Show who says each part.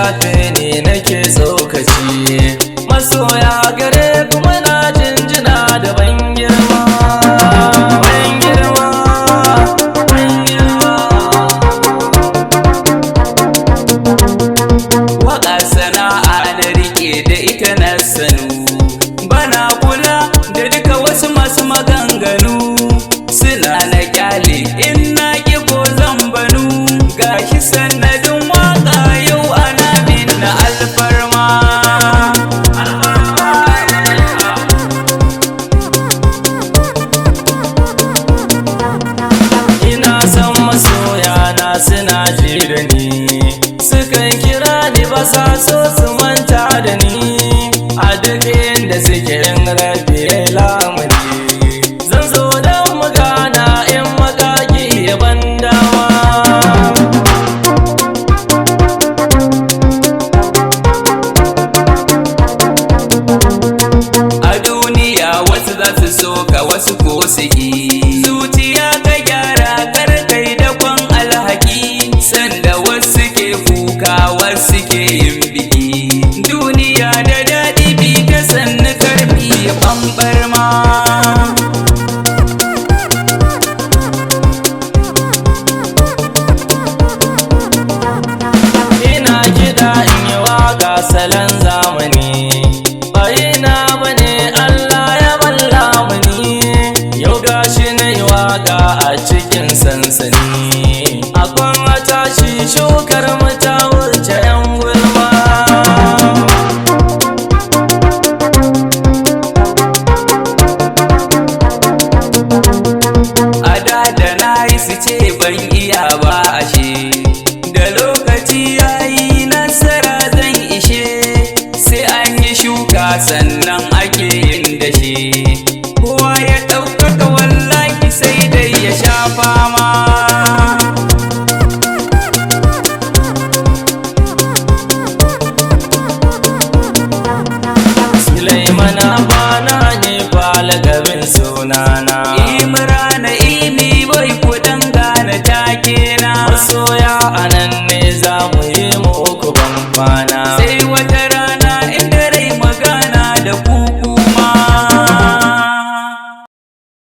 Speaker 1: shafe ni nake tsokaci, masoya gare kuma na jinjina da ban girma. Waƙa sana'a na rike da ita na sanu, bana kula da duka wasu masu maganganu, suna na kyale in na ƙi ko zan banu. Gashi sanadin waƙa yau ana min na alfarma. Ina son masoyana suna ji da ni, sukan kira ni ba sa so su manta da ni, a duk inda suke yin rabe lamuni. Zan zo don magana in makaki ya ban dama. A duniya wasu za su so ka wasu ko su ƙi, zuciya ka gyara kar kai da kwan alhaki, sanda wasu ke kuka wasu ke yin biki. Duniya da daɗi bi ta sannu karfi ɓamɓar ma. Ina kiɗa in yi waƙa salon zamani, bayina bane Allah ya balla mani. Yau gashi na yi waƙa a cikin sansani, akwai matashi shukar mu ta wuce 'yan gulma. A da na yi su ce ban iya ba ashe, da lokaci yayi nasara zan ishe, sai an yi shuka sannan ake yin dashe. Kowa ya ɗaukaka wallahi sai dai ya sha fama. Sulaimana bana ne fala gabin sunana, Imrana ini bai kudan gane take na, masoya anan